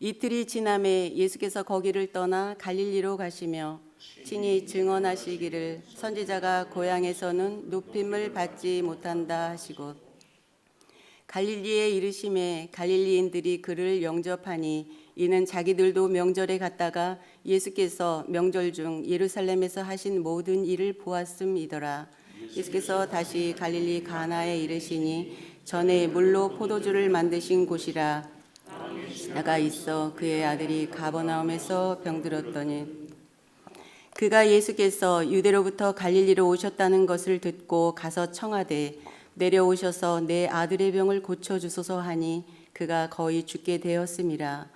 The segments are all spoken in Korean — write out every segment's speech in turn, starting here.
이틀이 지남에 예수께서 거기를 떠나 갈릴리로 가시며 친히 증언하시기를 선지자가 고향에서는 높임을 받지 못한다 하시고 갈릴리에 이르심에 갈릴리인들이 그를 영접하니 이는 자기들도 명절에 갔다가 예수께서 명절 중 예루살렘에서 하신 모든 일을 보았음이더라. 예수께서 다시 갈릴리 가나에 이르시니 전에 물로 포도주를 만드신 곳이라. 신하가 있어 그의 아들이 가버나움에서 병들었더니 그가 예수께서 유대로부터 갈릴리로 오셨다는 것을 듣고 가서 청하되 내려오셔서 내 아들의 병을 고쳐주소서 하니 그가 거의 죽게 되었음이라.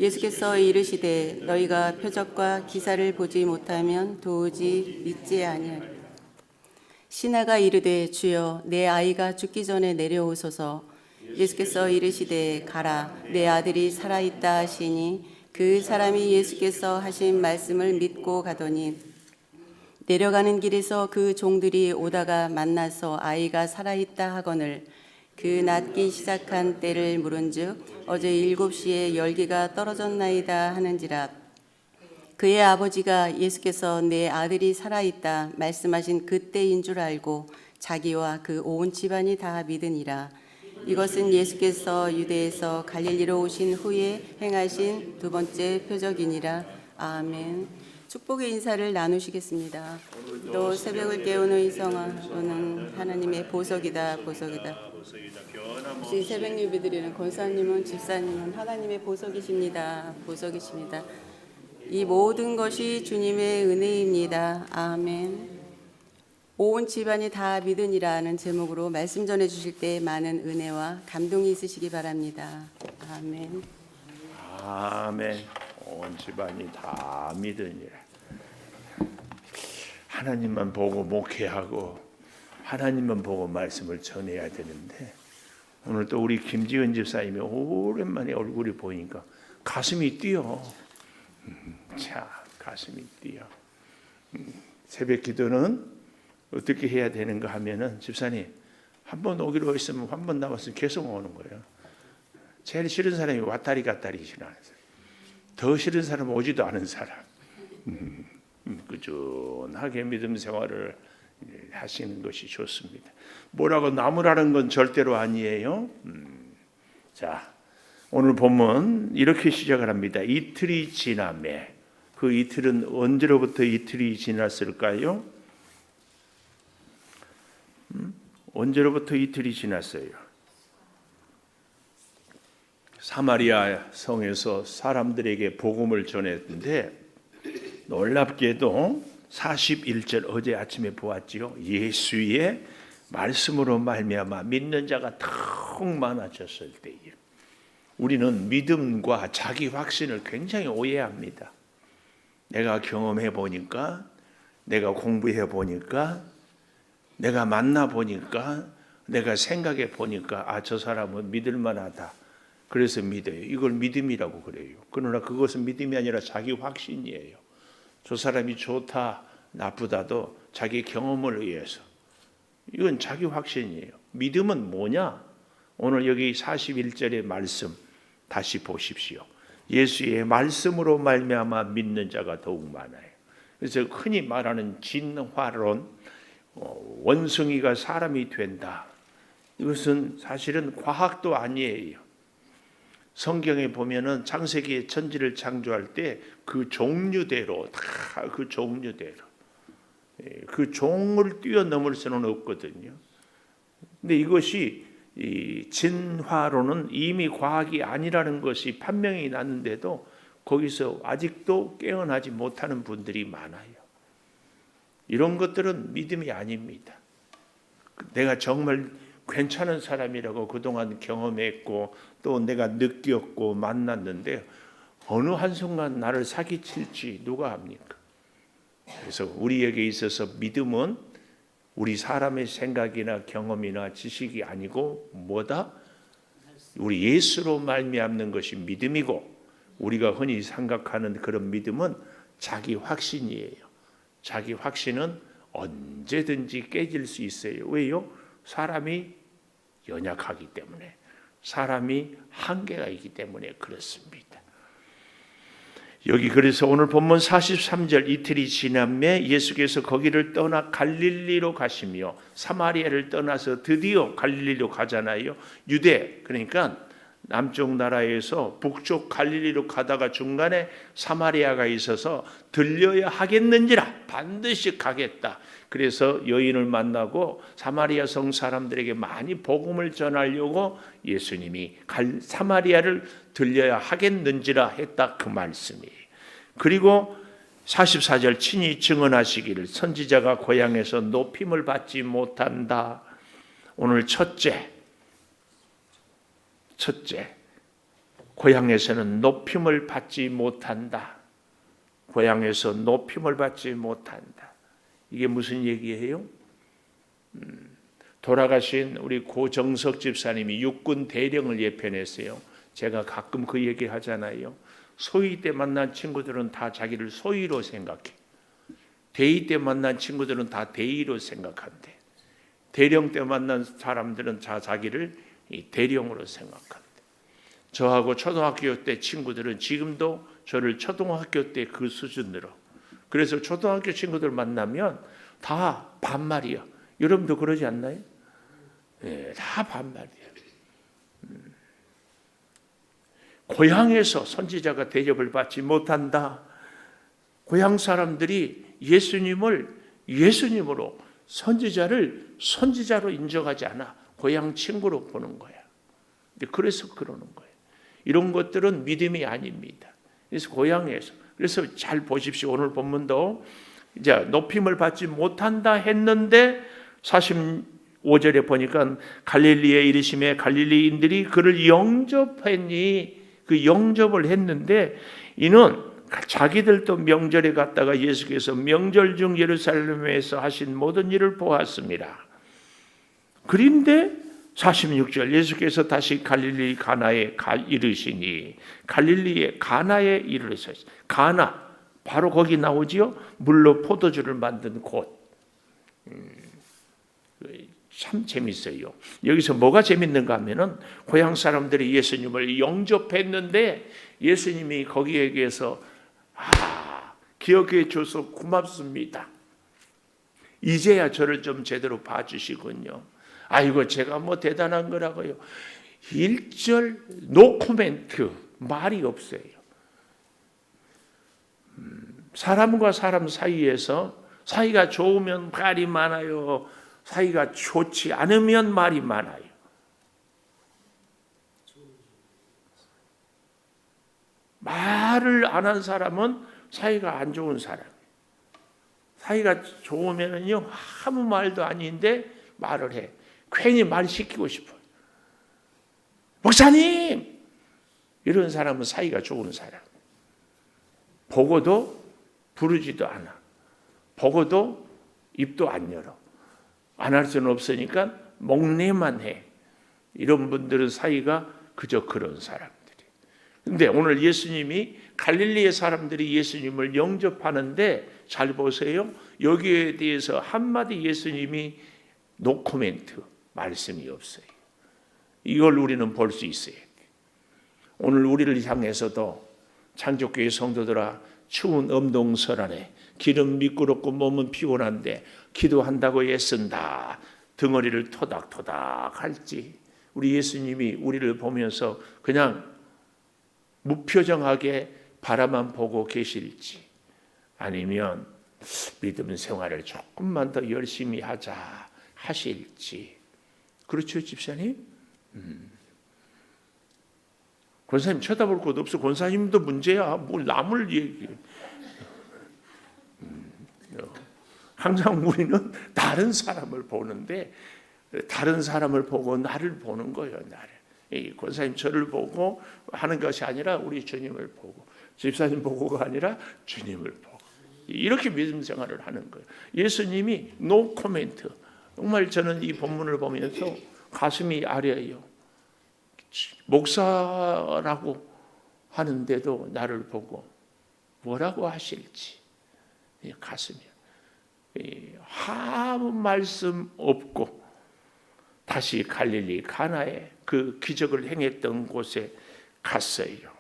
예수께서 이르시되 너희가 표적과 기사를 보지 못하면 도무지 믿지 아니하리라. 신하가 이르되 주여 내 아이가 죽기 전에 내려오소서. 예수께서 이르시되 가라 내 아들이 살아있다 하시니 그 사람이 예수께서 하신 말씀을 믿고 가더니 내려가는 길에서 그 종들이 오다가 만나서 아이가 살아있다 하거늘 그 낫기 시작한 때를 물은즉 어제 7시에 열기가 떨어졌나이다 하는지라. 그의 아버지가 예수께서 내 아들이 살아있다 말씀하신 그때인 줄 알고 자기와 그 온 집안이 다 믿으니라. 이것은 예수께서 유대에서 갈릴리로 오신 후에 행하신 두 번째 표적이니라. 아멘. 축복의 인사를 나누시겠습니다. 또 새벽을 깨우는 이성아 너는 하나님의 보석이다 보석이다. 혹시 새벽 예배드리는 권사님은 집사님은 하나님의 보석이십니다. 보석이십니다. 이 모든 것이 주님의 은혜입니다. 아멘. 온 집안이 다 믿으니라는 제목으로 말씀 전해 주실 때 많은 은혜와 감동이 있으시기 바랍니다. 아멘. 아멘. 온 집안이 다 믿으니라. 하나님만 보고 목회하고 하나님만 보고 말씀을 전해야 되는데 오늘 또 우리 김지은 집사님이 오랜만에 얼굴이 보이니까 가슴이 뛰어. 자, 가슴이 뛰어. 새벽 기도는 어떻게 해야 되는가 하면은 집사님 한 번 오기로 했으면 한 번 나왔으면 계속 오는 거예요. 제일 싫은 사람이 왔다리 갔다리 싫어하는 사람. 더 싫은 사람은 오지도 않은 사람. 꾸준하게 믿음 생활을 하시는 것이 좋습니다. 뭐라고 나무라는 건 절대로 아니에요. 자, 오늘 본문 이렇게 시작을 합니다. 이틀이 지남에. 그 이틀은 언제로부터 이틀이 지났을까요? 언제로부터 이틀이 지났어요? 사마리아 성에서 사람들에게 복음을 전했는데 놀랍게도 41절 어제 아침에 보았지요. 예수의 말씀으로 말미암아 믿는 자가 더 많아졌을 때에 우리는 믿음과 자기 확신을 굉장히 오해합니다. 내가 경험해 보니까, 내가 공부해 보니까, 내가 만나 보니까, 내가 생각해 보니까 저 사람은 믿을 만하다. 그래서 믿어요. 이걸 믿음이라고 그래요. 그러나 그것은 믿음이 아니라 자기 확신이에요. 저 사람이 좋다, 나쁘다도 자기 경험을 위해서. 이건 자기 확신이에요. 믿음은 뭐냐? 오늘 여기 41절의 말씀 다시 보십시오. 예수의 말씀으로 말미암아 믿는 자가 더욱 많아요. 그래서 흔히 말하는 진화론, 원숭이가 사람이 된다. 이것은 사실은 과학도 아니에요. 성경에 보면은 창세기에 천지를 창조할 때 그 종류대로 다 그 종류대로 그 종을 뛰어넘을 수는 없거든요. 근데 이것이 이 진화론은 이미 과학이 아니라는 것이 판명이 났는데도 거기서 아직도 깨어나지 못하는 분들이 많아요. 이런 것들은 믿음이 아닙니다. 내가 정말 괜찮은 사람이라고 그동안 경험했고 또 내가 느꼈고 만났는데 어느 한순간 나를 사기칠지 누가 압니까? 그래서 우리에게 있어서 믿음은 우리 사람의 생각이나 경험이나 지식이 아니고 뭐다? 우리 예수로 말미암는 것이 믿음이고 우리가 흔히 생각하는 그런 믿음은 자기 확신이에요. 자기 확신은 언제든지 깨질 수 있어요. 왜요? 사람이 연약하기 때문에, 사람이 한계가 있기 때문에 그렇습니다. 여기 그래서 오늘 본문 43절 이틀이 지남에 예수께서 거기를 떠나 갈릴리로 가시며 사마리아를 떠나서 드디어 갈릴리로 가잖아요. 유대 그러니까 남쪽 나라에서 북쪽 갈릴리로 가다가 중간에 사마리아가 있어서 들려야 하겠는지라 반드시 가겠다. 그래서 여인을 만나고 사마리아 성 사람들에게 많이 복음을 전하려고 예수님이 사마리아를 들려야 하겠는지라 했다 그 말씀이에요. 그리고 44절 친히 증언하시기를 선지자가 고향에서 높임을 받지 못한다. 오늘 첫째 고향에서는 높임을 받지 못한다. 고향에서 높임을 받지 못한다. 이게 무슨 얘기예요? 돌아가신 우리 고정석 집사님이 육군 대령을 예편했어요. 제가 가끔 그 얘기 하잖아요. 소위 때 만난 친구들은 다 자기를 소위로 생각해. 대위 때 만난 친구들은 다 대위로 생각한대. 대령 때 만난 사람들은 다 자기를 대령으로 생각한대. 저하고 초등학교 때 친구들은 지금도 저를 초등학교 때 그 수준으로. 그래서 초등학교 친구들 만나면 다 반말이야. 여러분도 그러지 않나요? 네, 다 반말이야. 고향에서 선지자가 대접을 받지 못한다. 고향 사람들이 예수님을 예수님으로 선지자를 선지자로 인정하지 않아. 고향 친구로 보는 거야. 그래서 그러는 거예요. 이런 것들은 믿음이 아닙니다. 그래서 고향에서 그래서 잘 보십시오. 오늘 본문도 이제 높임을 받지 못한다 했는데 45절에 보니까 갈릴리에 이르심에 갈릴리인들이 그를 영접했니 그 영접을 했는데 이는 자기들도 명절에 갔다가 예수께서 명절 중 예루살렘에서 하신 모든 일을 보았습니다. 그런데 46절 예수께서 다시 갈릴리 가나에 이르시니 갈릴리의 가나에 이르셨어요. 가나 바로 거기 나오지요. 물로 포도주를 만든 곳. 참 재밌어요. 여기서 뭐가 재밌는가 하면은 고향 사람들이 예수님을 영접했는데 예수님이 거기에게서 기억해 줘서 고맙습니다. 이제야 저를 좀 제대로 봐주시군요. 아이고 제가 뭐 대단한 거라고요. 1절 노코멘트 말이 없어요. 사람과 사람 사이에서 사이가 좋으면 말이 많아요. 사이가 좋지 않으면 말이 많아요. 말을 안 한 사람은 사이가 안 좋은 사람. 사이가 좋으면요 아무 말도 아닌데 말을 해. 괜히 말 시키고 싶어요. 목사님! 이런 사람은 사이가 좋은 사람. 보고도 부르지도 않아. 보고도 입도 안 열어. 안 할 수는 없으니까 목례만 해. 이런 분들은 사이가 그저 그런 사람들이. 근데 오늘 예수님이 갈릴리의 사람들이 예수님을 영접하는데 잘 보세요. 여기에 대해서 한마디 예수님이 노코멘트 말씀이 없어요. 이걸 우리는 볼 수 있어요. 오늘 우리를 향해서도 창조교회 성도들아 추운 엄동설 안에 길은 미끄럽고 몸은 피곤한데 기도한다고 애쓴다. 덩어리를 토닥토닥 할지 우리 예수님이 우리를 보면서 그냥 무표정하게 바라만 보고 계실지 아니면 믿음 생활을 조금만 더 열심히 하자 하실지. 그렇죠 집사님? 권사님 쳐다볼 곳 없어. 권사님도 문제야. 뭘 남을 얘기해. 항상 우리는 다른 사람을 보는데 다른 사람을 보고 나를 보는 거예요. 나를. 권사님 저를 보고 하는 것이 아니라 우리 주님을 보고 집사님 보고가 아니라 주님을 보고 이렇게 믿음 생활을 하는 거예요. 예수님이 노 코멘트. 정말 저는 이 본문을 보면서 가슴이 아려요. 목사라고 하는데도 나를 보고 뭐라고 하실지 가슴이 아무 말씀 없고 다시 갈릴리 가나에 그 기적을 행했던 곳에 갔어요.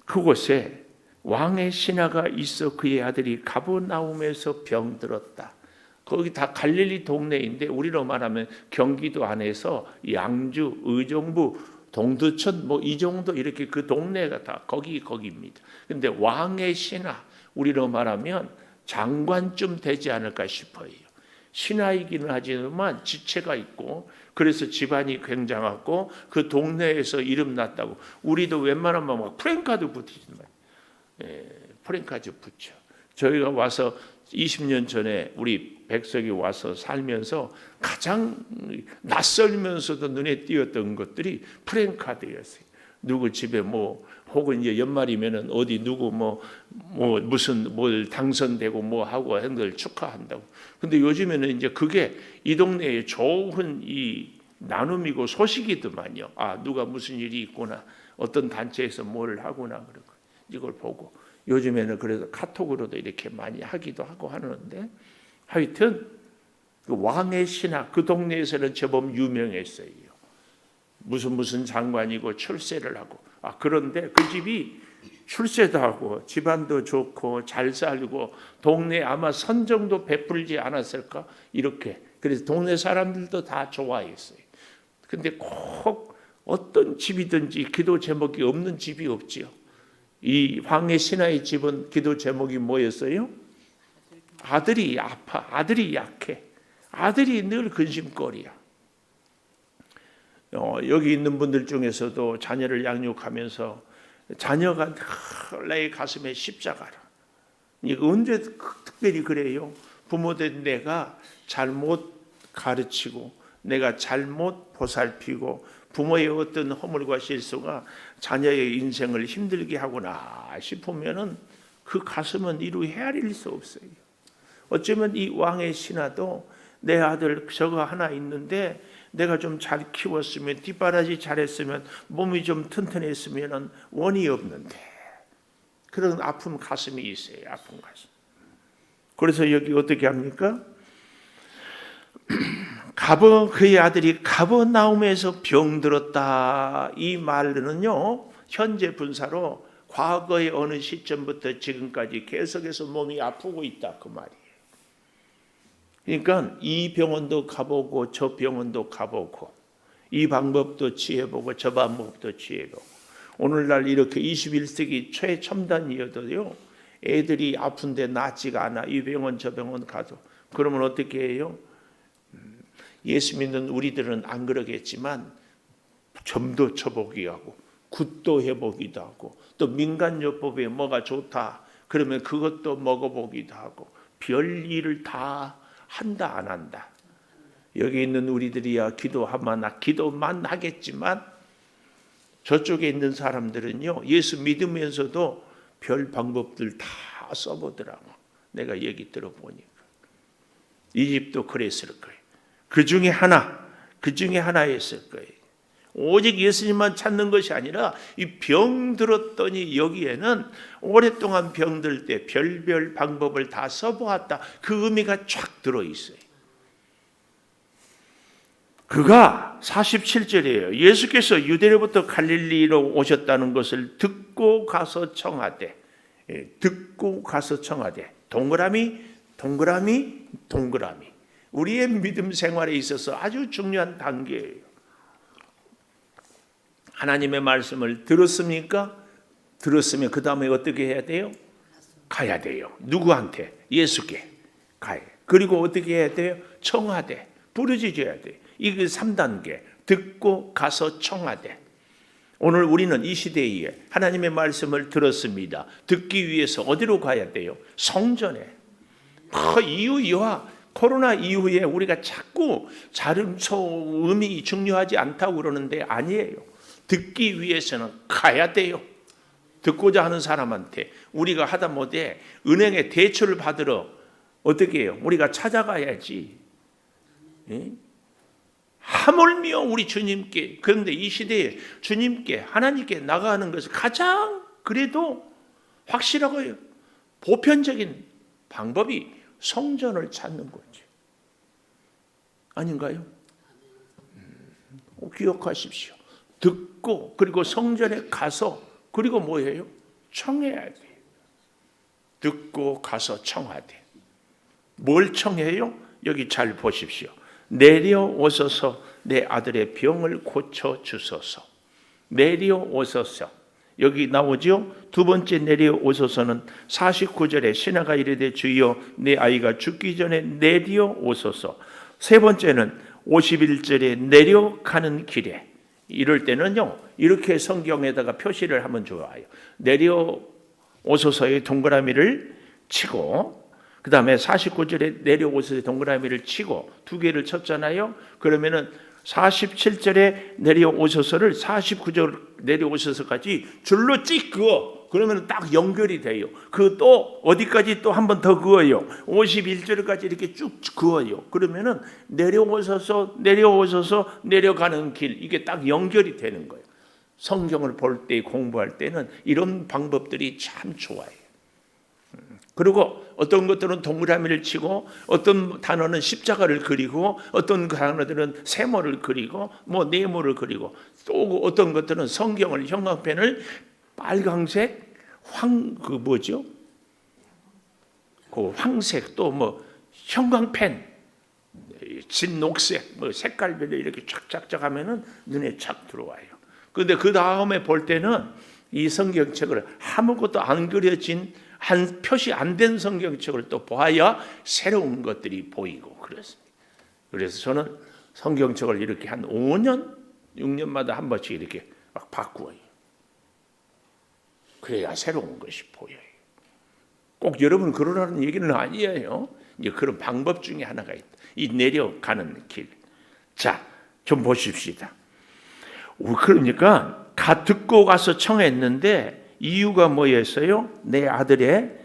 그곳에 왕의 신하가 있어 그의 아들이 가버나움에서 병들었다. 거기 다 갈릴리 동네인데 우리로 말하면 경기도 안에서 양주, 의정부, 동두천 뭐 이 정도 이렇게 그 동네가 다 거기입니다. 근데 왕의 신하, 우리로 말하면 장관쯤 되지 않을까 싶어요. 신하이기는 하지만 지체가 있고 그래서 집안이 굉장하고 그 동네에서 이름 났다고. 우리도 웬만하면 막 프랭카드 붙이지만 프랭카드 붙여. 저희가 와서 20년 전에 우리 백석이 와서 살면서 가장 낯설면서도 눈에 띄었던 것들이 프랭카드였어요. 누구 집에 뭐 혹은 이제 연말이면은 어디 누구 뭐 무슨 뭘 당선되고 뭐 하고 한들 축하한다고. 근데 요즘에는 이제 그게 이 동네에 좋은 이 나눔이고 소식이더만요. 아, 누가 무슨 일이 있구나. 어떤 단체에서 뭘 하구나 그러고 이걸 보고 요즘에는 그래서 카톡으로도 이렇게 많이 하기도 하고 하는데 하여튼 그 왕의 신하 그 동네에서는 제법 유명했어요. 무슨 장관이고 출세를 하고. 아, 그런데 그 집이 출세도 하고 집안도 좋고 잘 살고 동네 아마 선정도 베풀지 않았을까 이렇게. 그래서 동네 사람들도 다 좋아했어요. 근데 꼭 어떤 집이든지 기도 제목이 없는 집이 없지요. 이 왕의 신하의 집은 기도 제목이 뭐였어요? 아들이 아파, 아들이 약해, 아들이 늘 근심거리야. 여기 있는 분들 중에서도 자녀를 양육하면서 자녀가 늘 내 가슴에 십자가라. 이거 언제 특별히 그래요? 부모된 내가 잘못 가르치고 내가 잘못 보살피고 부모의 어떤 허물과 실수가 자녀의 인생을 힘들게 하구나 싶으면은 그 가슴은 이루 헤아릴 수 없어요. 어쩌면 이 왕의 신하도 내 아들 저거 하나 있는데 내가 좀 잘 키웠으면 뒷바라지 잘했으면 몸이 좀 튼튼했으면 원이 없는데 그런 아픔 가슴이 있어요. 아픈 가슴. 그래서 여기 어떻게 합니까? 그의 아들이 가버나움에서 병들었다. 이 말은요 현재 분사로 과거의 어느 시점부터 지금까지 계속해서 몸이 아프고 있다 그 말이에요. 그러니까 이 병원도 가보고 저 병원도 가보고 이 방법도 취해보고 저 방법도 취해보고 오늘날 이렇게 21세기 최첨단이어도요 애들이 아픈데 낫지가 않아. 이 병원 저 병원 가도. 그러면 어떻게 해요? 예수 믿는 우리들은 안 그러겠지만 점도 쳐보기도 하고 굿도 해보기도 하고 또 민간요법에 뭐가 좋다 그러면 그것도 먹어보기도 하고 별일을 다 한다 안 한다. 여기 있는 우리들이야 기도만 하겠지만 저쪽에 있는 사람들은요 예수 믿으면서도 별 방법들 다 써보더라고. 내가 얘기 들어보니까 이 집도 그랬을 거예요. 그 중에 하나였을 거예요. 오직 예수님만 찾는 것이 아니라 이 병 들었더니 여기에는 오랫동안 병들 때 별별 방법을 다 써보았다. 그 의미가 쫙 들어있어요. 그가 47절이에요. 예수께서 유대로부터 갈릴리로 오셨다는 것을 듣고 가서 청하되 동그라미 우리의 믿음 생활에 있어서 아주 중요한 단계예요. 하나님의 말씀을 들었습니까? 들었으면 그 다음에 어떻게 해야 돼요? 가야 돼요. 누구한테? 예수께 가야. 그리고 어떻게 해야 돼요? 청하되 부르짖어야 돼요. 이게 3단계. 듣고 가서 청하되. 오늘 우리는 이 시대에 하나님의 말씀을 들었습니다. 듣기 위해서 어디로 가야 돼요? 성전에. 코로나 이후에 우리가 자꾸 음이 중요하지 않다고 그러는데 아니에요. 듣기 위해서는 가야 돼요. 듣고자 하는 사람한테 우리가 하다못해 은행에 대출을 받으러 어떻게 해요? 우리가 찾아가야지. 하물며 우리 주님께. 그런데 이 시대에 주님께 하나님께 나가는 것이 가장 그래도 확실하고 보편적인 방법이 성전을 찾는 거죠. 아닌가요? 기억하십시오. 듣고 그리고 성전에 가서 그리고 뭐예요? 청해야 돼요. 듣고 가서 청하되. 뭘 청해요? 여기 잘 보십시오. 내려오소서 내 아들의 병을 고쳐 주소서. 내려오소서. 여기 나오죠? 두 번째 내려오소서는 49절에 신하가 이르되 주여 내 아이가 죽기 전에 내려오소서. 세 번째는 51절에 내려가는 길에. 이럴 때는요, 이렇게 성경에다가 표시를 하면 좋아요. 내려오소서의 동그라미를 치고, 그 다음에 49절에 내려오소서의 동그라미를 치고 두 개를 쳤잖아요. 그러면은 47절에 내려오소서를 49절 내려오소서까지 줄로 찍 그어. 그러면 딱 연결이 돼요. 그 또 어디까지 또 한 번 더 그어요. 51절까지 이렇게 쭉 그어요. 그러면은 내려오소서 내려가는 길, 이게 딱 연결이 되는 거예요. 성경을 볼 때, 공부할 때는 이런 방법들이 참 좋아요. 그리고 어떤 것들은 동그라미를 치고, 어떤 단어는 십자가를 그리고, 어떤 단어들은 세모를 그리고, 뭐 네모를 그리고, 또 어떤 것들은 성경을, 형광펜을 빨강색, 그 황색, 또 뭐 형광펜, 진녹색, 뭐 색깔별로 이렇게 쫙쫙쫙 하면은 눈에 착 들어와요. 그런데 그 다음에 볼 때는 이 성경책을 아무것도 안 그려진, 한 표시 안 된 성경책을 또 보아야 새로운 것들이 보이고 그렇습니다. 그래서 저는 성경책을 이렇게 한 5년, 6년마다 한 번씩 이렇게 막 바꾸어요. 그래야 새로운 것이 보여요. 꼭 여러분 그러라는 얘기는 아니에요. 이제 그런 방법 중에 하나가 있다. 이 내려가는 길. 자, 좀 보십시다. 그러니까 듣고 가서 청했는데 이유가 뭐였어요? 내 아들의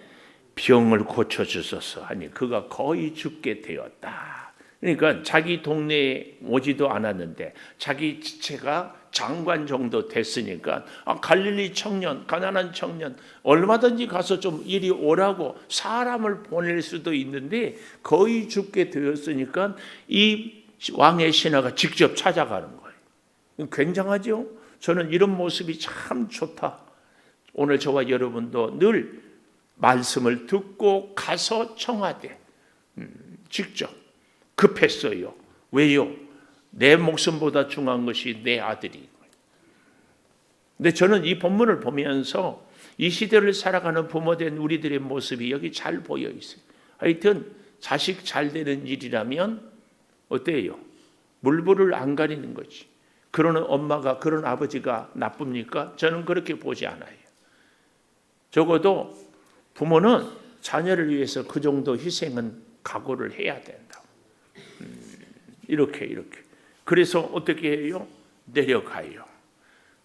병을 고쳐주소서 하니 그가 거의 죽게 되었다. 그러니까 자기 동네에 오지도 않았는데 자기 지체가 장관 정도 됐으니까 갈릴리 청년, 가난한 청년 얼마든지 가서 좀 이리 오라고 사람을 보낼 수도 있는데 거의 죽게 되었으니까 이 왕의 신하가 직접 찾아가는 거예요. 굉장하죠? 저는 이런 모습이 참 좋다. 오늘 저와 여러분도 늘 말씀을 듣고 가서 청하되 직접 급했어요. 왜요? 내 목숨보다 중요한 것이 내 아들이. 근데 저는 이 본문을 보면서 이 시대를 살아가는 부모된 우리들의 모습이 여기 잘 보여 있어요. 하여튼 자식 잘 되는 일이라면 어때요? 물불을 안 가리는 거지. 그러는 엄마가, 그런 아버지가 나쁩니까? 저는 그렇게 보지 않아요. 적어도 부모는 자녀를 위해서 그 정도 희생은 각오를 해야 된다. 이렇게. 그래서 어떻게 해요? 내려가요.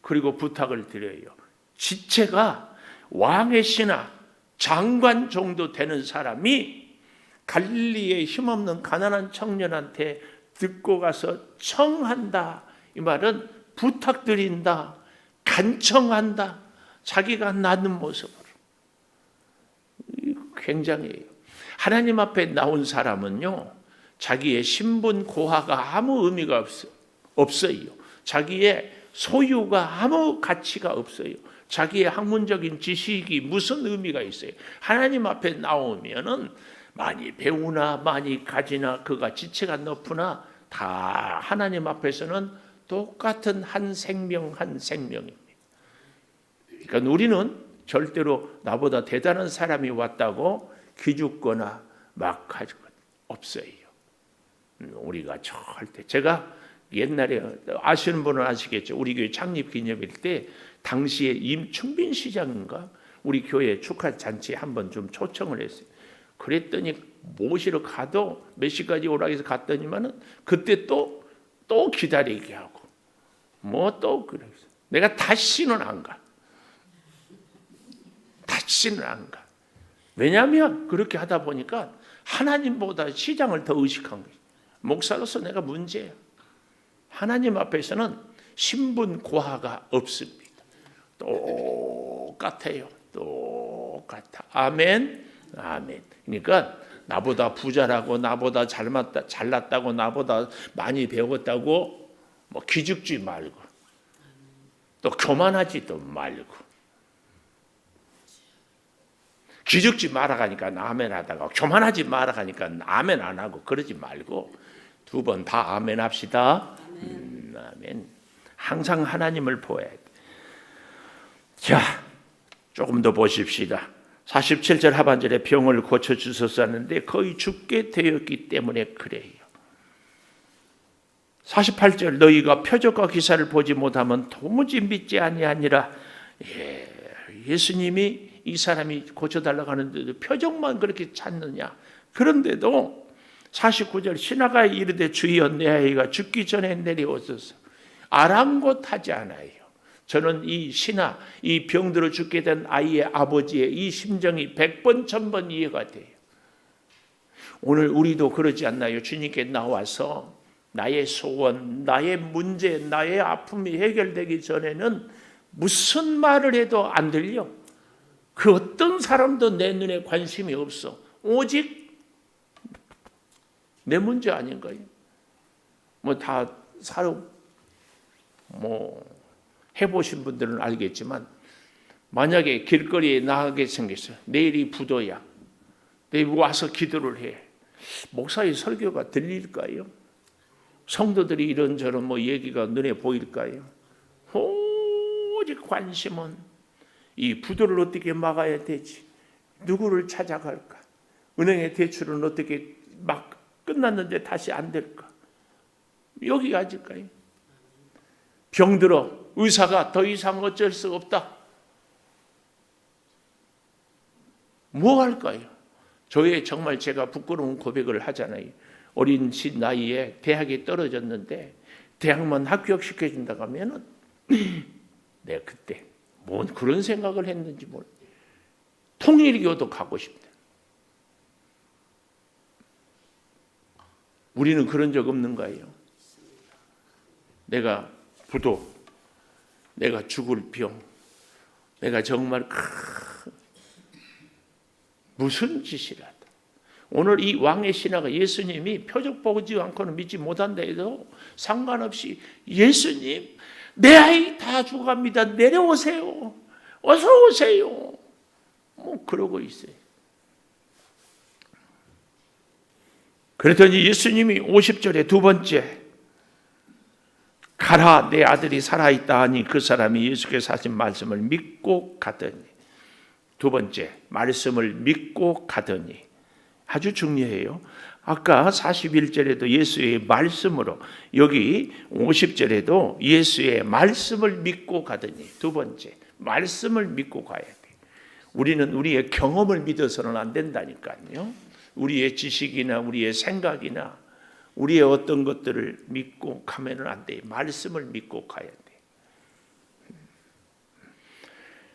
그리고 부탁을 드려요. 지체가 왕의 신하, 장관 정도 되는 사람이 갈릴리의 힘없는 가난한 청년한테 듣고 가서 청한다. 이 말은 부탁드린다, 간청한다. 자기가 낳는 모습으로. 굉장해요. 하나님 앞에 나온 사람은요, 자기의 신분 고하가 아무 의미가 없어요. 자기의 소유가 아무 가치가 없어요. 자기의 학문적인 지식이 무슨 의미가 있어요? 하나님 앞에 나오면은 많이 배우나 많이 가지나 그가 지체가 높으나 다 하나님 앞에서는 똑같은 한 생명입니다. 그러니까 우리는 절대로 나보다 대단한 사람이 왔다고 기죽거나 막 가지고 없어요. 우리가 절대, 제가 옛날에 아시는 분은 아시겠죠. 우리 교회 창립 기념일 때 당시에 임충빈 시장인가 우리 교회 축하 잔치에 한번 좀 초청을 했어요. 그랬더니 모시러 가도 몇 시까지 오라고 해서 갔더니만은 그때 또 기다리게 하고 뭐 또 그래. 내가 다시는 안 가. 다시는 안 가. 왜냐하면 그렇게 하다 보니까 하나님보다 시장을 더 의식한 거예요. 목사로서 내가 문제야. 하나님 앞에서는 신분 고하가 없습니다. 똑같아요. 똑같아. 아멘. 아멘. 그러니까 나보다 부자라고, 나보다 잘났다고, 나보다 많이 배웠다고 뭐 기죽지 말고, 또 교만하지도 말고. 기죽지 말아가니까 아멘 하다가 교만하지 말아가니까 아멘 안 하고 그러지 말고 2번 다 아멘 합시다. 아멘. 항상 하나님을 보아야 돼. 자, 조금 더 보십시다. 47절 하반절에 병을 고쳐주소서 하는데 거의 죽게 되었기 때문에 그래요. 48절 너희가 표적과 기사를 보지 못하면 도무지 믿지 아니하니라. 예수님이 이 사람이 고쳐달라고 하는데도 표적만 그렇게 찾느냐. 그런데도 49절 신하가 이르되 주여 내 아이가 죽기 전에 내려오소서. 아랑곳하지 않아요. 저는 이 신하, 이 병들어 죽게 된 아이의 아버지의 이 심정이 100번 1000번 이해가 돼요. 오늘 우리도 그러지 않나요? 주님께 나와서 나의 소원, 나의 문제, 나의 아픔이 해결되기 전에는 무슨 말을 해도 안 들려. 그 어떤 사람도 내 눈에 관심이 없어. 오직 내 문제 아닌가요? 다 해보신 분들은 알겠지만 만약에 길거리에 나가게 생겼어요. 내일이 부도야. 내일 와서 기도를 해. 목사의 설교가 들릴까요? 성도들이 이런저런 얘기가 눈에 보일까요? 오직 관심은 이 부도를 어떻게 막아야 되지? 누구를 찾아갈까? 은행의 대출은 어떻게 막 끝났는데 다시 안 될까? 여기까지일까요? 병들어 의사가 더 이상 어쩔 수 없다. 뭐 할까요? 저의 정말 제가 부끄러운 고백을 하잖아요. 어린 나이에 대학에 떨어졌는데 대학만 합격시켜준다고 하면은 내가 그때 뭔 그런 생각을 했는지 모르. 통일교도 가고 싶다. 우리는 그런 적 없는가요? 내가 부도, 내가 죽을 병, 내가 정말 무슨 짓이라도 오늘 이 왕의 신하가 예수님이 표적 보지 않고는 믿지 못한다 해도 상관없이 예수님 내 아이 다 죽어갑니다. 내려오세요. 어서 오세요. 그러고 있어요. 그랬더니 예수님이 50절에 2번째 가라 내 아들이 살아있다 하니 그 사람이 예수께서 하신 말씀을 믿고 가더니 2번째 말씀을 믿고 가더니 아주 중요해요. 아까 41절에도 예수의 말씀으로 여기 50절에도 예수의 말씀을 믿고 가더니 2번째 말씀을 믿고 가야 돼. 우리는 우리의 경험을 믿어서는 안 된다니까요. 우리의 지식이나 우리의 생각이나 우리의 어떤 것들을 믿고 가면은 안 돼. 말씀을 믿고 가야 돼.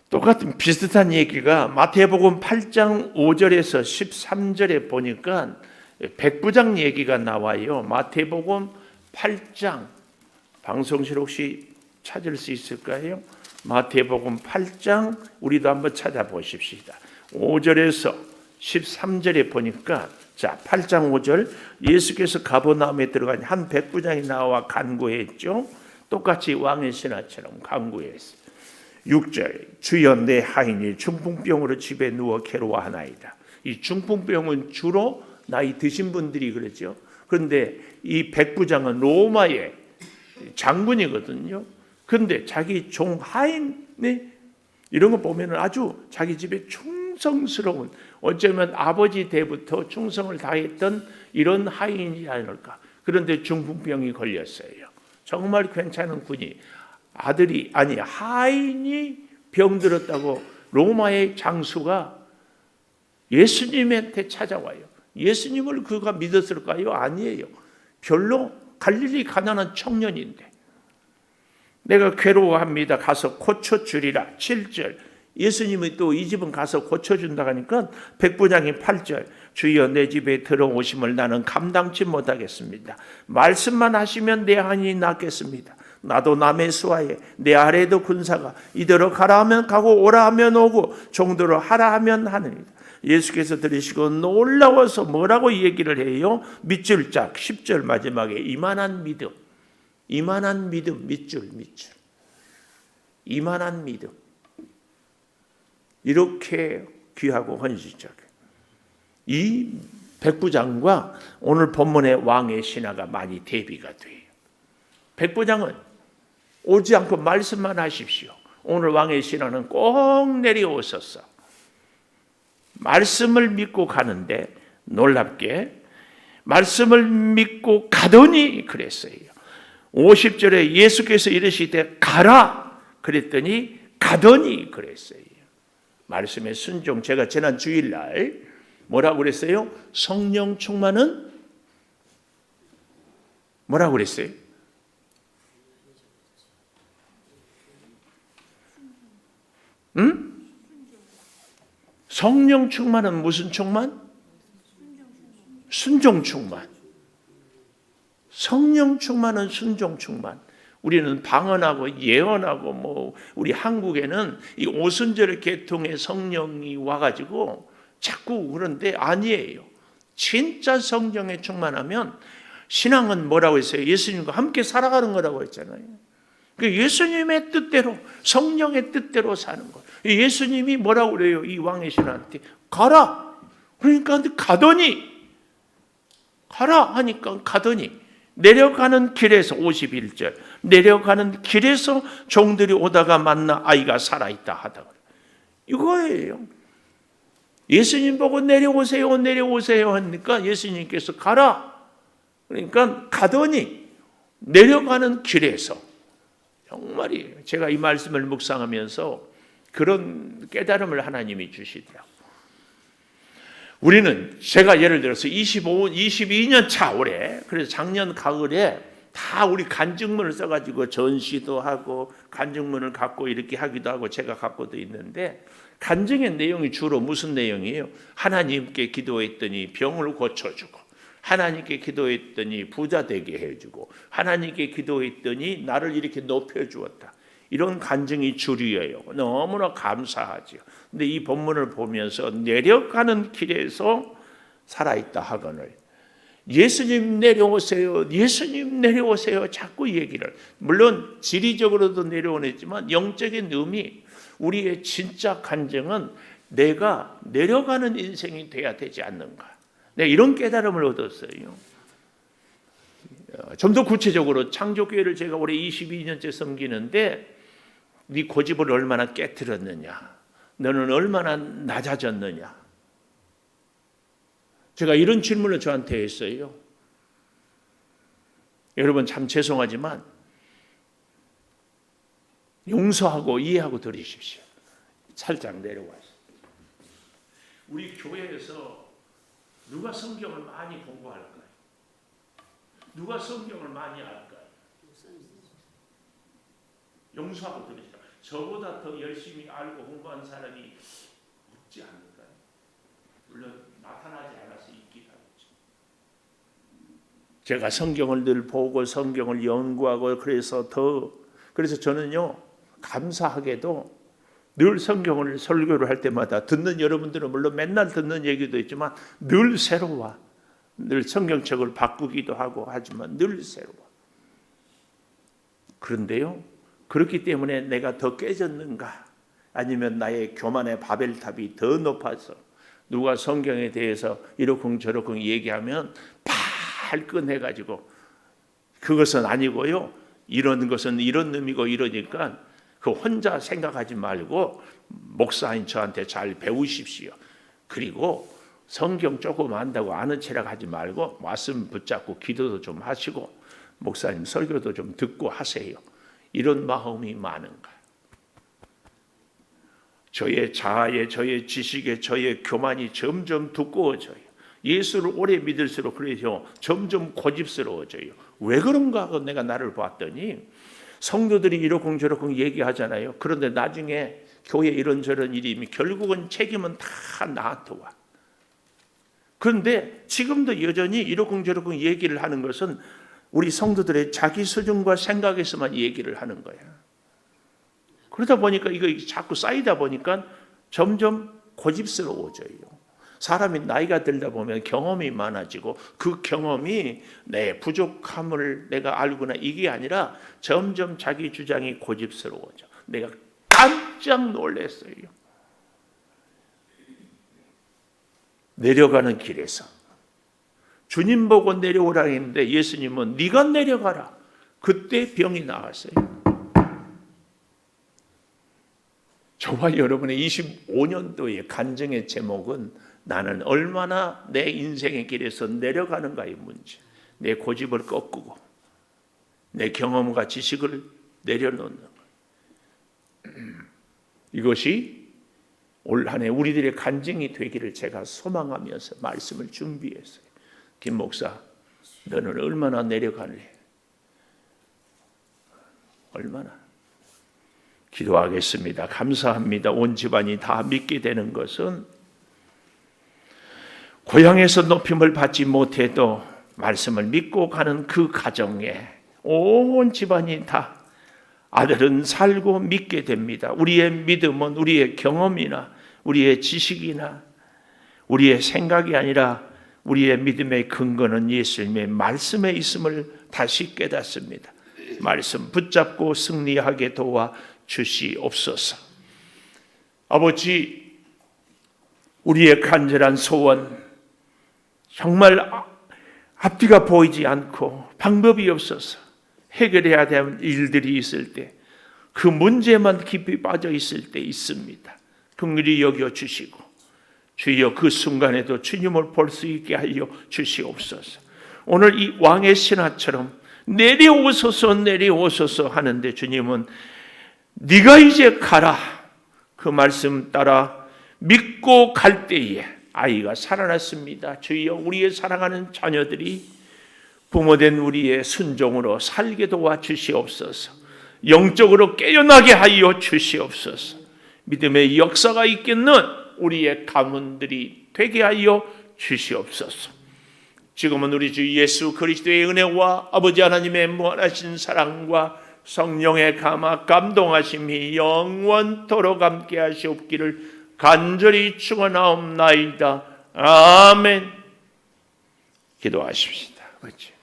똑같은 비슷한 얘기가 마태복음 8장 5절에서 13절에 보니까 백부장 얘기가 나와요. 마태복음 8장 방송실 혹시 찾을 수 있을까요? 마태복음 8장 우리도 한번 찾아보십시다. 5절에서 13절에 보니까 자 8장 5절 예수께서 가버나움에 들어간 한 백부장이 나와 간구했죠. 똑같이 왕의 신하처럼 간구했어요. 6절 주여 내 하인이 중풍병으로 집에 누워 괴로워하나이다. 이 중풍병은 주로 나이 드신 분들이 그러죠. 그런데 이 백부장은 로마의 장군이거든요. 그런데 자기 종 하인네 이런 거 보면 아주 자기 집에 충성스러운 어쩌면 아버지 때부터 충성을 다했던 이런 하인이 아닐까. 그런데 중풍병이 걸렸어요. 정말 괜찮은 군이 하인이 병들었다고 로마의 장수가 예수님한테 찾아와요. 예수님을 그가 믿었을까요? 아니에요. 별로 갈릴리 가난한 청년인데 내가 괴로워합니다. 가서 고쳐주리라. 7절 예수님이 또 이 집은 가서 고쳐준다 하니까 백부장이 8절 주여 내 집에 들어오심을 나는 감당치 못하겠습니다. 말씀만 하시면 내 한이 낫겠습니다. 나도 남의 수하에 내 아래도 군사가 이대로 가라 하면 가고 오라 하면 오고 정도로 하라 하면 하느니라. 예수께서 들으시고 놀라워서 뭐라고 얘기를 해요? 밑줄 짝 10절 마지막에 이만한 믿음 밑줄 이만한 믿음. 이렇게 귀하고 헌신적. 이 백부장과 오늘 본문의 왕의 신하가 많이 대비가 돼요. 백부장은 오지 않고 말씀만 하십시오. 오늘 왕의 신하는 꼭 내려오셨어. 말씀을 믿고 가는데 놀랍게 말씀을 믿고 가더니 그랬어요. 50절에 예수께서 이르시되 가라 그랬더니 가더니 그랬어요. 말씀의 순종. 제가 지난 주일날 뭐라고 그랬어요? 성령 충만은 뭐라고 그랬어요? 성령 충만은 무슨 충만? 순종 충만. 성령 충만은 순종 충만. 우리는 방언하고 예언하고 우리 한국에는 이 오순절 계통의 성령이 와가지고 자꾸 그런데 아니에요. 진짜 성령에 충만하면 신앙은 뭐라고 했어요? 예수님과 함께 살아가는 거라고 했잖아요. 예수님의 뜻대로 성령의 뜻대로 사는 것. 예수님이 뭐라고 그래요? 이 왕의 신한테 가라. 그러니까 가더니 가라 하니까 가더니 내려가는 길에서 51절 내려가는 길에서 종들이 오다가 만나 아이가 살아있다 하다. 이거예요. 예수님 보고 내려오세요 내려오세요 하니까 예수님께서 가라. 그러니까 가더니 내려가는 길에서 정말이에요. 제가 이 말씀을 묵상하면서 그런 깨달음을 하나님이 주시더라고요. 우리는 제가 예를 들어서 22년 차 올해 그래서 작년 가을에 다 우리 간증문을 써가지고 전시도 하고 간증문을 갖고 이렇게 하기도 하고 제가 갖고도 있는데 간증의 내용이 주로 무슨 내용이에요? 하나님께 기도했더니 병을 고쳐주고 하나님께 기도했더니 부자 되게 해주고 하나님께 기도했더니 나를 이렇게 높여주었다. 이런 간증이 주류예요. 너무나 감사하죠. 근데 이 본문을 보면서 내려가는 길에서 살아있다 하거늘 예수님 내려오세요. 예수님 내려오세요. 자꾸 얘기를. 물론 지리적으로도 내려오겠지만 영적인 의미 우리의 진짜 간증은 내가 내려가는 인생이 돼야 되지 않는가. 내가 이런 깨달음을 얻었어요. 좀 더 구체적으로 창조교회를 제가 올해 22년째 섬기는데 네 고집을 얼마나 깨트렸느냐. 너는 얼마나 낮아졌느냐. 제가 이런 질문을 저한테 했어요. 여러분 참 죄송하지만 용서하고 이해하고 들으십시오. 살짝 내려와서. 우리 교회에서 누가 성경을 많이 공부할까요? 누가 성경을 많이 알까요? 용서하고 들으시라. 저보다 더 열심히 알고 공부한 사람이 없지 않을까요? 물론 나타나지 않아서 있긴 하겠죠. 제가 성경을 늘 보고 성경을 연구하고 그래서 저는요 감사하게도 늘 성경을 설교를 할 때마다 듣는 여러분들은 물론 맨날 듣는 얘기도 있지만 늘 새로워. 늘 성경책을 바꾸기도 하고 하지만 늘 새로워. 그런데요 그렇기 때문에 내가 더 깨졌는가 아니면 나의 교만의 바벨탑이 더 높아서 누가 성경에 대해서 이러쿵 저러쿵 얘기하면 발끈해가지고 그것은 아니고요. 이런 것은 이런 의미고 이러니까 그 혼자 생각하지 말고 목사인 저한테 잘 배우십시오. 그리고 성경 조금 안다고 아는 체력 하지 말고 말씀 붙잡고 기도도 좀 하시고 목사님 설교도 좀 듣고 하세요. 이런 마음이 많은가? 저의 자아에 저의 지식에 저의 교만이 점점 두꺼워져요. 예수를 오래 믿을수록 그래서 점점 고집스러워져요. 왜 그런가 하고 내가 나를 봤더니 성도들이 이러쿵 저러쿵 얘기하잖아요. 그런데 나중에 교회 이런저런 일이면 결국은 책임은 다 나한테 와. 그런데 지금도 여전히 이러쿵 저러쿵 얘기를 하는 것은 우리 성도들의 자기 수준과 생각에서만 얘기를 하는 거야. 그러다 보니까 이거 자꾸 쌓이다 보니까 점점 고집스러워져요. 사람이 나이가 들다 보면 경험이 많아지고 그 경험이 내 부족함을 내가 알구나 이게 아니라 점점 자기 주장이 고집스러워져. 내가 깜짝 놀랐어요. 내려가는 길에서 주님 보고 내려오라 했는데 예수님은 네가 내려가라. 그때 병이 나았어요. 저와 여러분의 25년도의 간증의 제목은 나는 얼마나 내 인생의 길에서 내려가는가의 문제. 내 고집을 꺾고 내 경험과 지식을 내려놓는 것. 이것이 올 한 해 우리들의 간증이 되기를 제가 소망하면서 말씀을 준비했어요. 김 목사, 너는 얼마나 내려갈래? 얼마나? 기도하겠습니다. 감사합니다. 온 집안이 다 믿게 되는 것은 고향에서 높임을 받지 못해도 말씀을 믿고 가는 그 가정에 온 집안이 다 아들은 살고 믿게 됩니다. 우리의 믿음은 우리의 경험이나 우리의 지식이나 우리의 생각이 아니라 우리의 믿음의 근거는 예수님의 말씀에 있음을 다시 깨닫습니다. 말씀 붙잡고 승리하게 도와 주시옵소서. 아버지, 우리의 간절한 소원, 정말 앞뒤가 보이지 않고 방법이 없어서 해결해야 되는 일들이 있을 때, 그 문제만 깊이 빠져 있을 때 있습니다. 긍휼히 여겨 주시고 주여 그 순간에도 주님을 볼 수 있게 하여 주시옵소서. 오늘 이 왕의 신하처럼 내려오소서 내려오소서 하는데 주님은 네가 이제 가라, 그 말씀 따라 믿고 갈 때에 아이가 살아났습니다. 주여 우리의 사랑하는 자녀들이 부모된 우리의 순종으로 살게 도와 주시옵소서. 영적으로 깨어나게 하여 주시옵소서. 믿음의 역사가 있겠는 우리의 가문들이 되게 하여 주시옵소서. 지금은 우리 주 예수 그리스도의 은혜와 아버지 하나님의 무한하신 사랑과 성령의 감화 감동하심이 영원토록 함께 하시옵기를 간절히 축원하옵나이다. 아멘. 기도하십시다. 아버지.